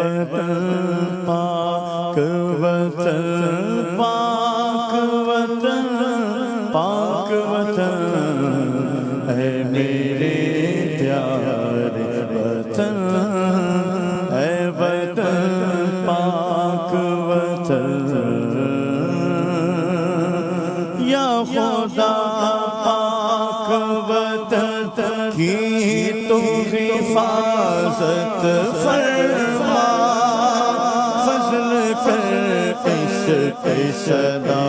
وطن پاک وطن پاک وطن پاک وطن اے میرے پیارے وطن اے وطن پاک وطن یا خدا پاک وطن کی تو حفاظت فرما فضل کر اس پہ صدا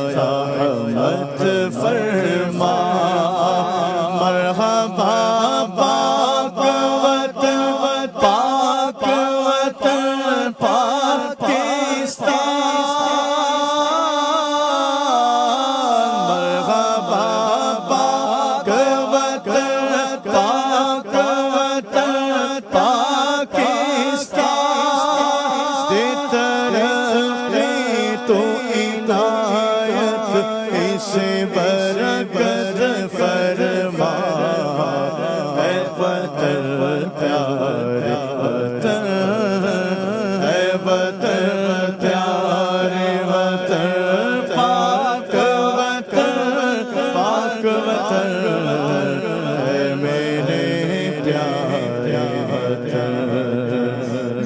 رحمت فرما مرحبا پاک وطن پاک وطن پاکستان مرحبا پاک وطن پاک وطن پاکستان تو عنایت اسے برکت فرما اے وطن پیارے وطن اے وطن پیارے وطن پاک وطن پاک وطن اے میرے پیارے وطن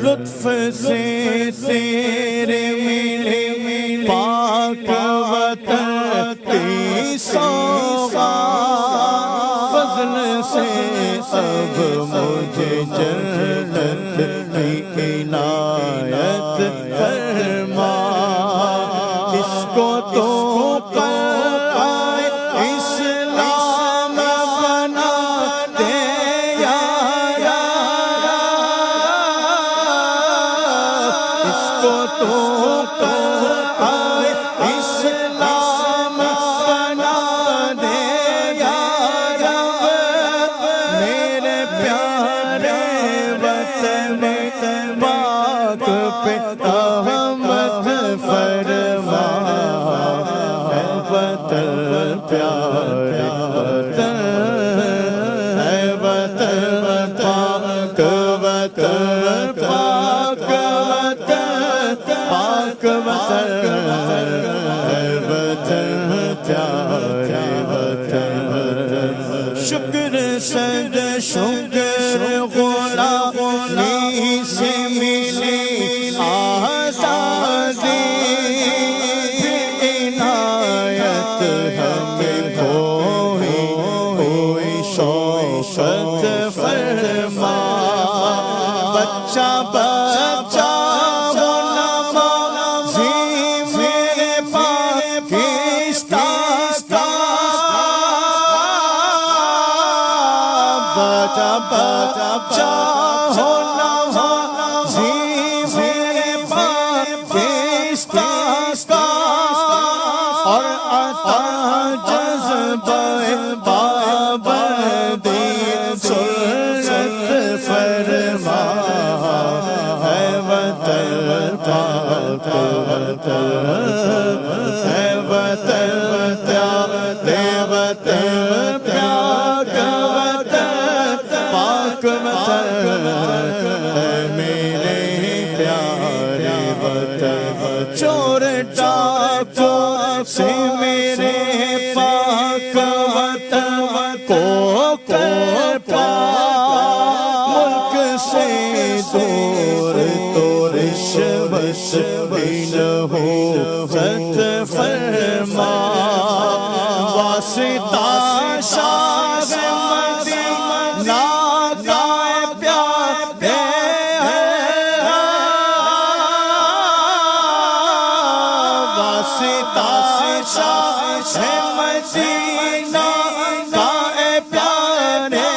لطف سے تیرے ملے پاک وطن کی سوغات فضل سے اب مجھے جنت کی عنایت فرما اس کو تو اسلام بنا دے یا اس کو تو اسلام بنا دے یا رب میرے پیارے وطن پاک پہ رحمت فرما اے وطن پیارے وطن اے وطن پاک وطن پاک وطن پاک وطن اے وطن پیارے وطن شکر سد شکر غلامی سے ملی آزادی عنایت ہمیں کوئی شوقت فرما بچہ بچہ چاہو نہ ہو زیرے پاکستان کا اور عطا جذبہ پابندی سنت فرما اے وطن پاک وطن اے وطن پیارے وطن پاک وطن اے میرے پیارے وطن چور ڈاکوں سے میرے پاک وطن کو کر پاک ملک سے دور تو رشوت بھی نہ ہو ست فرما واسطہ شاہ مدینہ مدینہ کا اے پیارے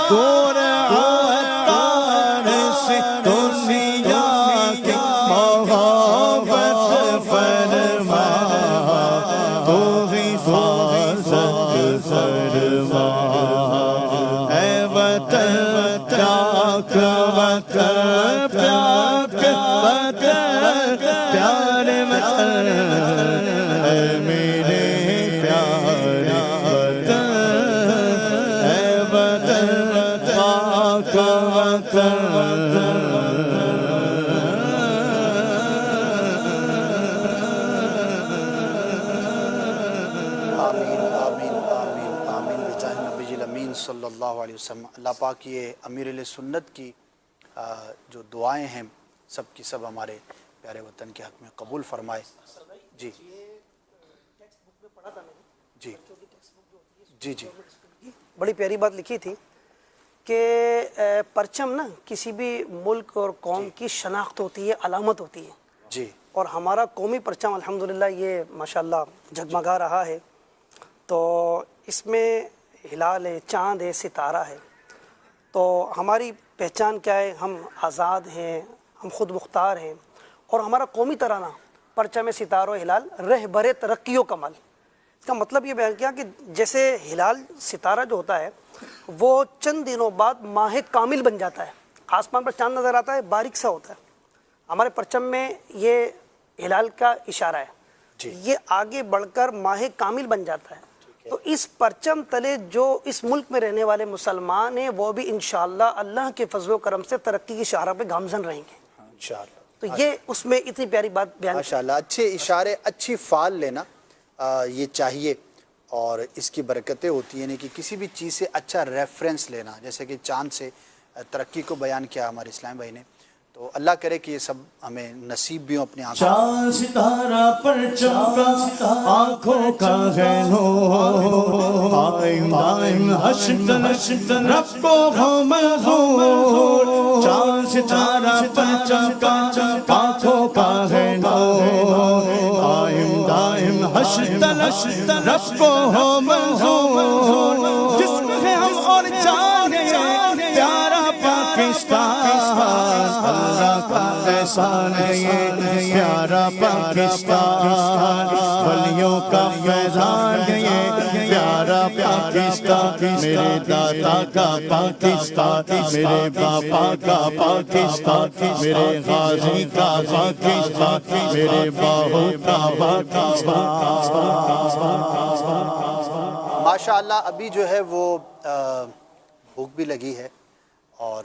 دور عطار سے دنیا کی محبت فرما تو حفاظت فرما اے وطن پاک وطن پاک وطن پیارے وطن اے میرے پیارے وطن اے وطن آمین آمین آمین آمین بجاہ نبی الامین صلی اللہ علیہ وسلم۔ اللہ پاک یہ امیر علیہ سنت کی جو دعائیں ہیں سب کی سب ہمارے پیارے وطن کے حق میں قبول فرمائے۔ جی جی جی جی بڑی پیاری بات لکھی تھی کہ پرچم نا کسی بھی ملک اور قوم کی شناخت ہوتی ہے، علامت ہوتی ہے، جی اور ہمارا قومی پرچم الحمدللہ یہ ماشاءاللہ جگمگا رہا ہے۔ تو اس میں ہلال ہے، چاند ہے، ستارہ ہے، تو ہماری پہچان کیا ہے؟ ہم آزاد ہیں، ہم خود مختار ہیں، اور ہمارا قومی ترانہ پرچم ستارہ و ہلال رہبر ترقی و کمال۔ اس کا مطلب یہ بیان کیا کہ جیسے ہلال ستارہ جو ہوتا ہے وہ چند دنوں بعد ماہ کامل بن جاتا ہے، آسمان پر چاند نظر آتا ہے، باریک سا ہوتا ہے، ہمارے پرچم میں یہ ہلال کا اشارہ ہے، یہ آگے بڑھ کر ماہ کامل بن جاتا ہے۔ تو اس پرچم تلے جو اس ملک میں رہنے والے مسلمان ہیں وہ بھی انشاءاللہ اللہ کے فضل و کرم سے ترقی کی شاہراہ پہ گامزن رہیں گے انشاءاللہ۔ تو یہ اس میں اتنی پیاری بات بیان ماشاءاللہ اچھے اشارے، اچھی فعال لینا یہ چاہیے، اور اس کی برکتیں ہوتی ہیں کہ کسی بھی چیز سے اچھا ریفرنس لینا، جیسے کہ چاند سے ترقی کو بیان کیا ہمارے اسلام بھائی نے، تو اللہ کرے کہ یہ سب ہمیں نصیب بھی ہوں اپنے آنکھوں۔ چاند ستارہ پرچم کا آنکھوں کا ہے نور، قائم دائم حشر رب کو ہو منظور۔ چاند ستارہ پرچم کا آنکھوں کا ہے نور، قائم دائم حشر رب کو ہو منظور۔ جسم ہے ہم اور جان ہے پیارا پاکستان، اللہ کا احسان ہے یہ پیارا پاکستان، ولیوں کا فیضان ہے یہ پیارا پاکستان، میرے دادا کا پاکستان، میرے باپا کا پاکستان، میرے غازی کا پاکستان، میرے باہو کا پاکستان۔ ماشاءاللہ ابھی جو ہے وہ بھوک بھی لگی ہے، اور